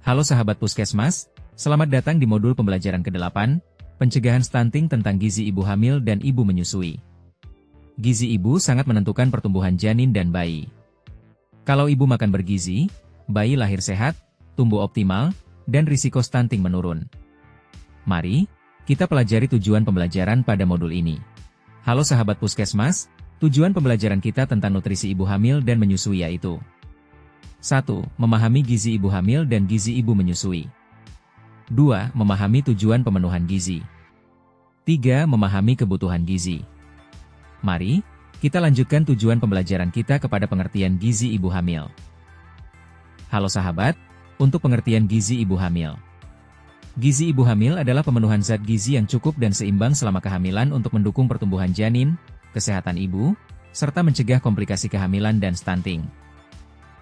Halo sahabat Puskesmas, selamat datang di modul pembelajaran ke-8, pencegahan stunting tentang gizi ibu hamil dan ibu menyusui. Gizi ibu sangat menentukan pertumbuhan janin dan bayi. Kalau ibu makan bergizi, bayi lahir sehat, tumbuh optimal, dan risiko stunting menurun. Mari, kita pelajari tujuan pembelajaran pada modul ini. Halo sahabat Puskesmas, tujuan pembelajaran kita tentang nutrisi ibu hamil dan menyusui yaitu 1. Memahami gizi ibu hamil dan gizi ibu menyusui. 2. Memahami tujuan pemenuhan gizi. 3. Memahami kebutuhan gizi. Mari, kita lanjutkan tujuan pembelajaran kita kepada pengertian gizi ibu hamil. Halo sahabat, untuk pengertian gizi ibu hamil. Gizi ibu hamil adalah pemenuhan zat gizi yang cukup dan seimbang selama kehamilan untuk mendukung pertumbuhan janin, kesehatan ibu, serta mencegah komplikasi kehamilan dan stunting.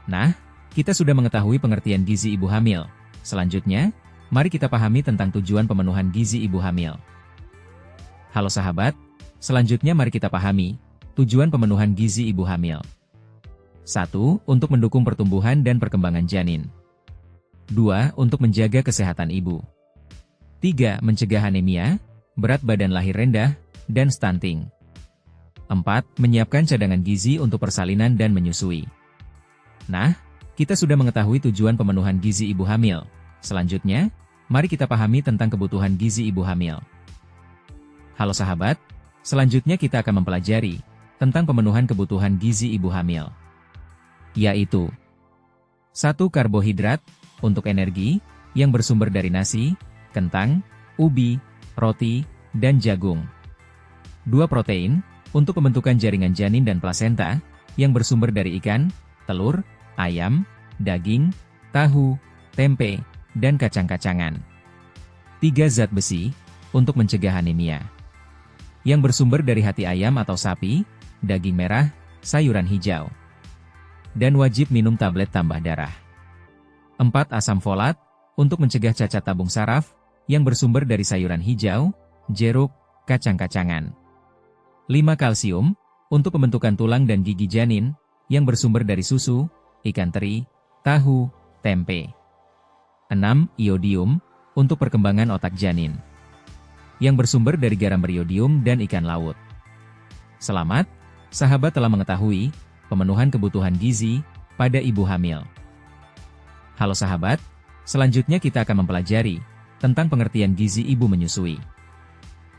Nah, kita sudah mengetahui pengertian gizi ibu hamil. Selanjutnya, mari kita pahami tentang tujuan pemenuhan gizi ibu hamil. Halo sahabat, selanjutnya mari kita pahami tujuan pemenuhan gizi ibu hamil. 1. Untuk mendukung pertumbuhan dan perkembangan janin. 2. Untuk menjaga kesehatan ibu. 3. Mencegah anemia, berat badan lahir rendah, dan stunting. 4. Menyiapkan cadangan gizi untuk persalinan dan menyusui. Nah, kita sudah mengetahui tujuan pemenuhan gizi ibu hamil. Selanjutnya, mari kita pahami tentang kebutuhan gizi ibu hamil. Halo sahabat, selanjutnya kita akan mempelajari tentang pemenuhan kebutuhan gizi ibu hamil. Yaitu 1. Karbohidrat, untuk energi, yang bersumber dari nasi, kentang, ubi, roti, dan jagung. 2. Protein, untuk pembentukan jaringan janin dan plasenta, yang bersumber dari ikan, telur, ayam, daging, tahu, tempe, dan kacang-kacangan. 3. Zat besi, untuk mencegah anemia, yang bersumber dari hati ayam atau sapi, daging merah, sayuran hijau. Dan wajib minum tablet tambah darah. 4. Asam folat, untuk mencegah cacat tabung saraf, yang bersumber dari sayuran hijau, jeruk, kacang-kacangan. 5. Kalsium, untuk pembentukan tulang dan gigi janin, yang bersumber dari susu, ikan teri, tahu, tempe. 6. Iodium, untuk perkembangan otak janin, yang bersumber dari garam beriodium dan ikan laut. Selamat, sahabat telah mengetahui pemenuhan kebutuhan gizi pada ibu hamil. Halo sahabat, selanjutnya kita akan mempelajari tentang pengertian gizi ibu menyusui.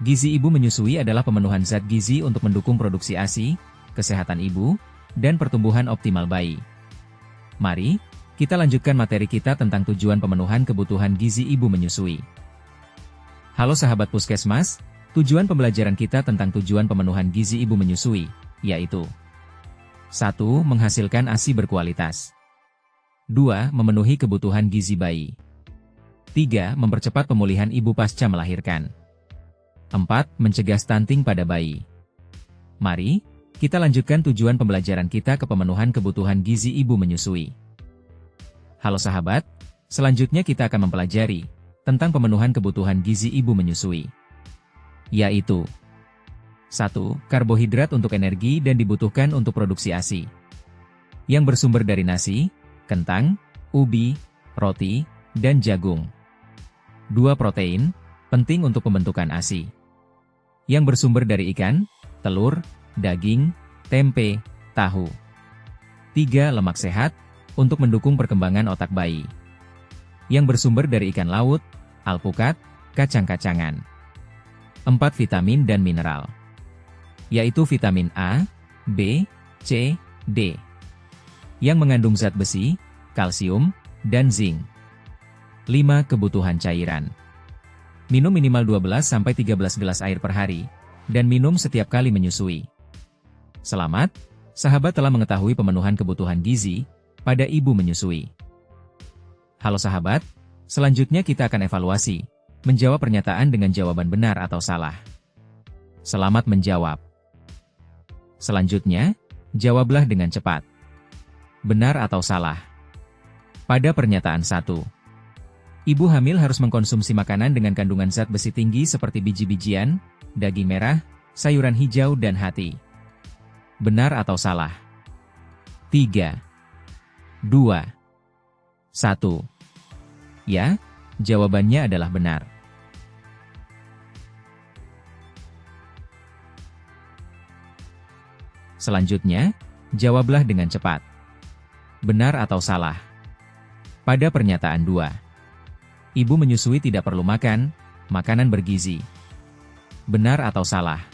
Gizi ibu menyusui adalah pemenuhan zat gizi untuk mendukung produksi ASI, kesehatan ibu, dan pertumbuhan optimal bayi. Mari, kita lanjutkan materi kita tentang tujuan pemenuhan kebutuhan gizi ibu menyusui. Halo sahabat Puskesmas, tujuan pembelajaran kita tentang tujuan pemenuhan gizi ibu menyusui, yaitu 1. Menghasilkan ASI berkualitas. 2. Memenuhi kebutuhan gizi bayi. 3. Mempercepat pemulihan ibu pasca melahirkan. 4. Mencegah stunting pada bayi. Mari, kita lanjutkan tujuan pembelajaran kita ke pemenuhan kebutuhan gizi ibu menyusui. Halo sahabat, selanjutnya kita akan mempelajari tentang pemenuhan kebutuhan gizi ibu menyusui. Yaitu 1. Karbohidrat untuk energi dan dibutuhkan untuk produksi ASI, yang bersumber dari nasi, kentang, ubi, roti, dan jagung. 2. Protein, penting untuk pembentukan ASI, yang bersumber dari ikan, telur, daging, tempe, tahu. 3. Lemak sehat, untuk mendukung perkembangan otak bayi, yang bersumber dari ikan laut, alpukat, kacang-kacangan. 4. Vitamin dan mineral, yaitu vitamin A, B, C, D, yang mengandung zat besi, kalsium, dan zinc. 5. Kebutuhan cairan. Minum minimal 12-13 gelas air per hari, dan minum setiap kali menyusui. Selamat, sahabat telah mengetahui pemenuhan kebutuhan gizi pada ibu menyusui. Halo sahabat, selanjutnya kita akan evaluasi, menjawab pernyataan dengan jawaban benar atau salah. Selamat menjawab. Selanjutnya, jawablah dengan cepat. Benar atau salah? Pada pernyataan 1. Ibu hamil harus mengkonsumsi makanan dengan kandungan zat besi tinggi seperti biji-bijian, daging merah, sayuran hijau dan hati. Benar atau salah? 3, 2, 1. Ya, jawabannya adalah benar. Selanjutnya, jawablah dengan cepat. Benar atau salah? Pada pernyataan 2. Ibu menyusui tidak perlu makan, makanan bergizi. Benar atau salah?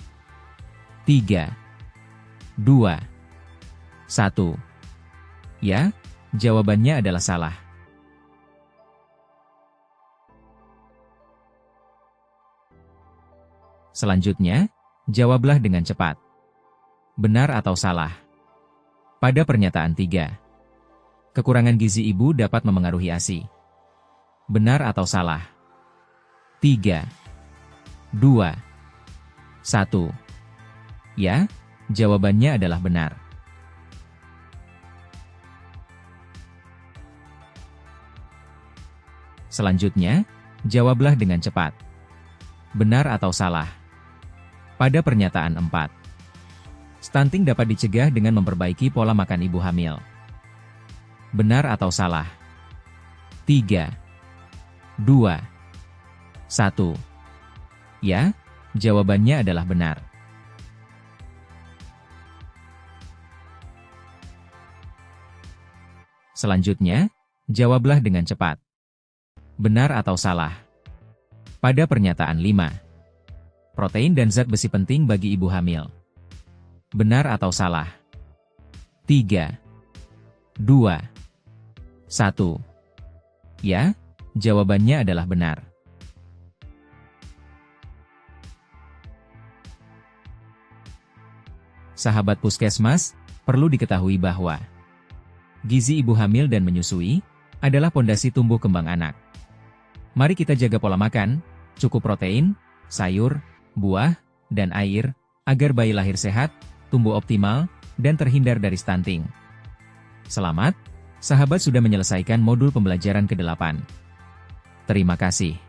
3, 2, 1. Ya, jawabannya adalah salah. Selanjutnya, jawablah dengan cepat. Benar atau salah? Pada pernyataan 3. Kekurangan gizi ibu dapat memengaruhi ASI. Benar atau salah? 3, 2, 1. Ya, jawabannya adalah benar. Selanjutnya, jawablah dengan cepat. Benar atau salah? Pada pernyataan 4. Stunting dapat dicegah dengan memperbaiki pola makan ibu hamil. Benar atau salah? 3, 2, 1. Ya, jawabannya adalah benar. Selanjutnya, jawablah dengan cepat. Benar atau salah? Pada pernyataan 5. Protein dan zat besi penting bagi ibu hamil. Benar atau salah? 3, 2, 1. Ya, jawabannya adalah benar. Sahabat Puskesmas, perlu diketahui bahwa gizi ibu hamil dan menyusui adalah pondasi tumbuh kembang anak. Mari kita jaga pola makan, cukup protein, sayur, buah, dan air, agar bayi lahir sehat, tumbuh optimal, dan terhindar dari stunting. Selamat, sahabat sudah menyelesaikan modul pembelajaran ke-8. Terima kasih.